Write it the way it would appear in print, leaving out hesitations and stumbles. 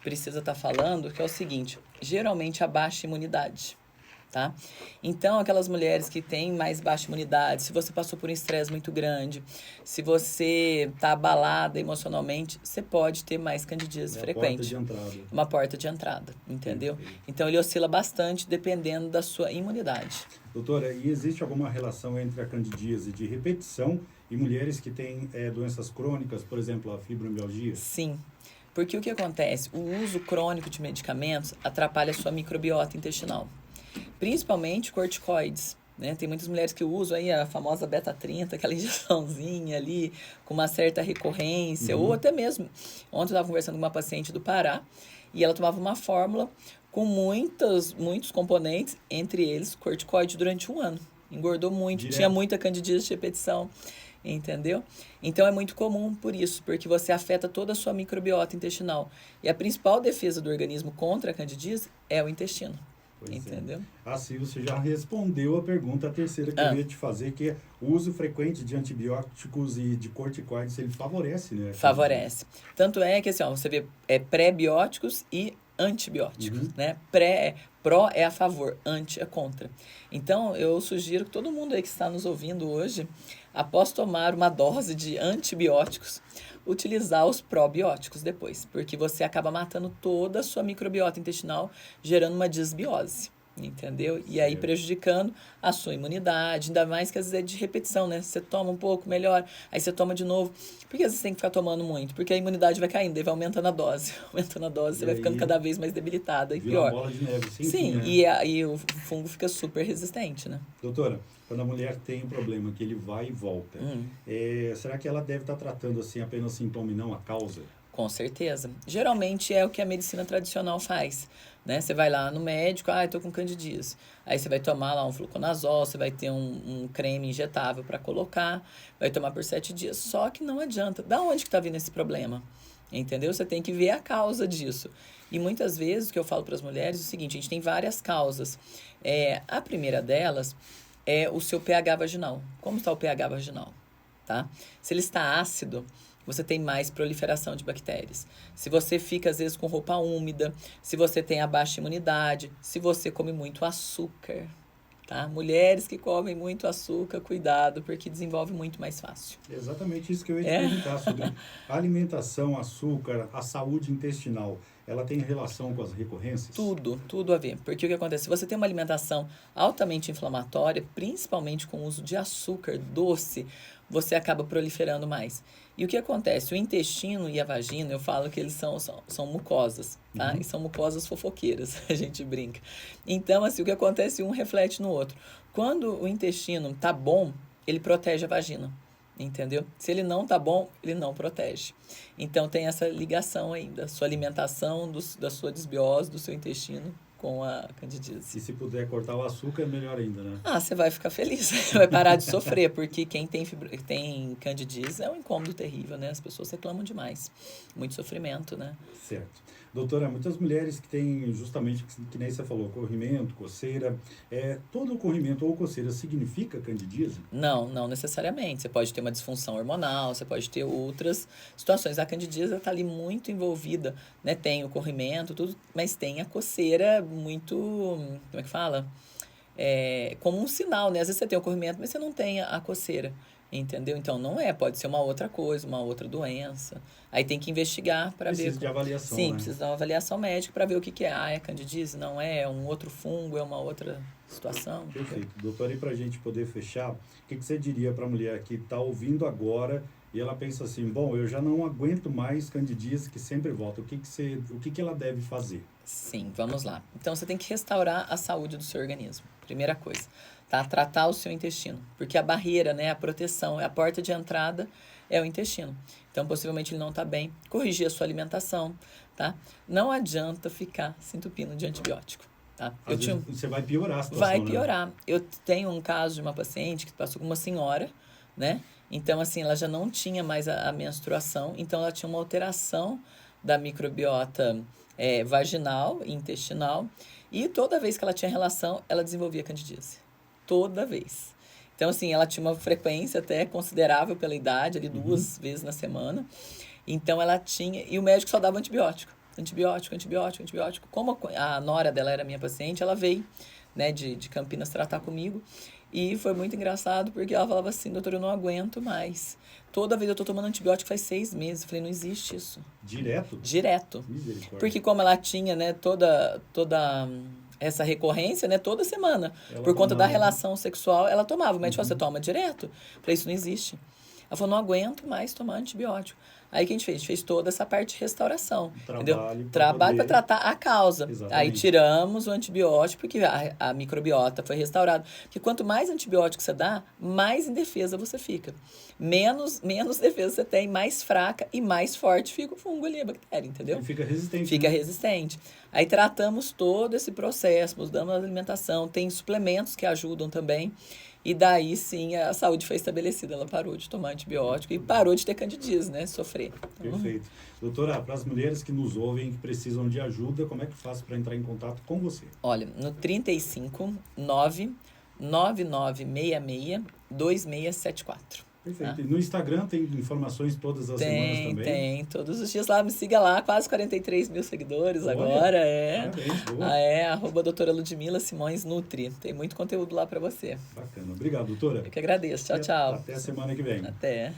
precisa estar falando, que é o seguinte, geralmente a baixa imunidade, tá? Então, aquelas mulheres que têm mais baixa imunidade, se você passou por um estresse muito grande, se você está abalada emocionalmente, você pode ter mais candidíase frequente. É a porta de entrada. Uma porta de entrada, entendeu? Perfeito. Então, ele oscila bastante dependendo da sua imunidade. Doutora, e existe alguma relação entre a candidíase de repetição e mulheres que têm doenças crônicas, por exemplo, a fibromialgia? Sim, porque o que acontece? O uso crônico de medicamentos atrapalha a sua microbiota intestinal, principalmente corticoides, né? Tem muitas mulheres que usam aí a famosa beta-30, aquela injeçãozinha ali, com uma certa recorrência, ou até mesmo, ontem eu estava conversando com uma paciente do Pará, e ela tomava uma fórmula com muitos componentes, entre eles corticoide, durante um ano. Engordou muito, Direto. tinha muita candidíase de repetição, entendeu? Então é muito comum por isso, porque você afeta toda a sua microbiota intestinal. E a principal defesa do organismo contra a candidíase é o intestino. Pois Entendeu? É. Assim, você já respondeu a pergunta, a terceira que eu ia te fazer, que é o uso frequente de antibióticos e de corticoides, ele favorece, né? Favorece. Tanto é que, assim, ó, você vê pré-bióticos e antibióticos, né? Pró é a favor, anti é contra. Então, eu sugiro que todo mundo aí que está nos ouvindo hoje, após tomar uma dose de antibióticos, utilizar os probióticos depois, porque você acaba matando toda a sua microbiota intestinal, gerando uma disbiose, entendeu? E aí prejudicando a sua imunidade, ainda mais que às vezes é de repetição, né? Você toma um pouco, melhor, aí você toma de novo. Por que às vezes tem que ficar tomando muito? Porque a imunidade vai caindo, daí vai aumentando a dose. Aumentando a dose, você vai ficando cada vez mais debilitada e vira pior. uma bola de neve, sim, Sim, né? e aí o fungo fica super resistente, né? Doutora, quando a mulher tem um problema que ele vai e volta, será que ela deve estar tratando assim apenas sintoma e não a causa? Com certeza. Geralmente é o que a medicina tradicional faz, né? Você vai lá no médico, eu tô com candidíase. Aí você vai tomar lá um fluconazol, você vai ter um creme injetável para colocar, vai tomar por 7 dias. Só que não adianta. Da onde que tá vindo esse problema? Entendeu? Você tem que ver a causa disso. E muitas vezes o que eu falo para as mulheres é o seguinte, a gente tem várias causas. A primeira delas é o seu pH vaginal. Como está o pH vaginal? Tá? Se ele está ácido, você tem mais proliferação de bactérias. Se você fica, às vezes, com roupa úmida, se você tem a baixa imunidade, se você come muito açúcar, tá? Mulheres que comem muito açúcar, cuidado, porque desenvolve muito mais fácil. Exatamente isso que eu ia te perguntar sobre alimentação, açúcar, a saúde intestinal. Ela tem relação com as recorrências? Tudo a ver. Porque o que acontece? Se você tem uma alimentação altamente inflamatória, principalmente com o uso de açúcar doce, você acaba proliferando mais. E o que acontece? O intestino e a vagina, eu falo que eles são mucosas, tá? E são mucosas fofoqueiras, a gente brinca. Então, assim, o que acontece, um reflete no outro. Quando o intestino tá bom, ele protege a vagina. Entendeu? Se ele não tá bom, ele não protege. Então tem essa ligação aí da sua alimentação, da sua desbiose, do seu intestino com a candidíase. E se puder cortar o açúcar, melhor ainda, né? Você vai ficar feliz, você vai parar de sofrer, porque quem tem candidíase é um incômodo terrível, né? As pessoas reclamam demais. Muito sofrimento, né? Certo. Doutora, muitas mulheres que têm justamente, que nem você falou, corrimento, coceira, todo corrimento ou coceira significa candidíase? Não necessariamente. Você pode ter uma disfunção hormonal, você pode ter outras situações. A candidíase está ali muito envolvida, né? Tem o corrimento, tudo, mas tem a coceira muito, como é que fala? Como um sinal, né? Às vezes você tem o corrimento, mas você não tem a coceira, entendeu? Então não pode ser uma outra coisa, uma outra doença. Aí tem que investigar para ver. Precisa de avaliação, Sim, né? precisa dar uma avaliação médica para ver o que é. É candidíase? Não é? É um outro fungo? É uma outra situação? Perfeito. Doutora, e para a gente poder fechar, o que você diria para a mulher que está ouvindo agora e ela pensa assim, bom, eu já não aguento mais candidíase que sempre volta. O que ela deve fazer? Sim, vamos lá. Então, você tem que restaurar a saúde do seu organismo. Primeira coisa, tá? Tratar o seu intestino. Porque a barreira, né, a proteção, a porta de entrada é o intestino. Então, possivelmente ele não está bem. Corrigir a sua alimentação, tá? Não adianta ficar se entupindo de antibiótico, tá? Você vai piorar a situação, Vai né? piorar. Eu tenho um caso de uma paciente que passou com uma senhora, né? Então, assim, ela já não tinha mais a menstruação, então ela tinha uma alteração da microbiota vaginal e intestinal, e toda vez que ela tinha relação, ela desenvolvia candidíase. Toda vez. Então, assim, ela tinha uma frequência até considerável pela idade, ali 2 vezes na semana. Então, ela tinha... E o médico só dava antibiótico. antibiótico, antibiótico, antibiótico. Como a nora dela era minha paciente, ela veio, né, de Campinas tratar comigo. E foi muito engraçado, porque ela falava assim, doutor, eu não aguento mais. Toda vez eu tô tomando antibiótico faz 6 meses. Eu falei, não existe isso. Direto? Direto. Misericórdia. Porque como ela tinha, né, toda essa recorrência, né, toda semana, Ela por conta da tomava. relação sexual, ela tomava. O médico falou, você toma direto? Eu falei, isso não existe. Ela falou, não aguento mais tomar antibiótico. Aí o que a gente fez? A gente fez toda essa parte de restauração. Entendeu? Trabalho para tratar a causa. Exatamente. Aí tiramos o antibiótico, porque a microbiota foi restaurada. Porque quanto mais antibiótico você dá, mais indefesa você fica. Menos defesa você tem, mais fraca e mais forte fica o fungo ali, a bactéria, entendeu? Ele fica resistente. Fica né? resistente. Aí tratamos todo esse processo, mudamos a alimentação, tem suplementos que ajudam também. E daí sim a saúde foi estabelecida. Ela parou de tomar antibiótico e parou de ter candidíase, né? Sofrer. Então, Perfeito. Doutora, para as mulheres que nos ouvem, que precisam de ajuda, como é que faz para entrar em contato com você? olha, no 35 9 9966 2674. Perfeito. E no Instagram tem informações todas as semanas também? Tem. Todos os dias lá, me siga lá. Quase 43 mil seguidores. Olha, agora. Parabéns, boa. @ doutora Ludmila Simões Nutri. Tem muito conteúdo lá para você. Bacana. Obrigado, doutora. Eu que agradeço. Tchau, E tchau. Até a semana que vem. Até.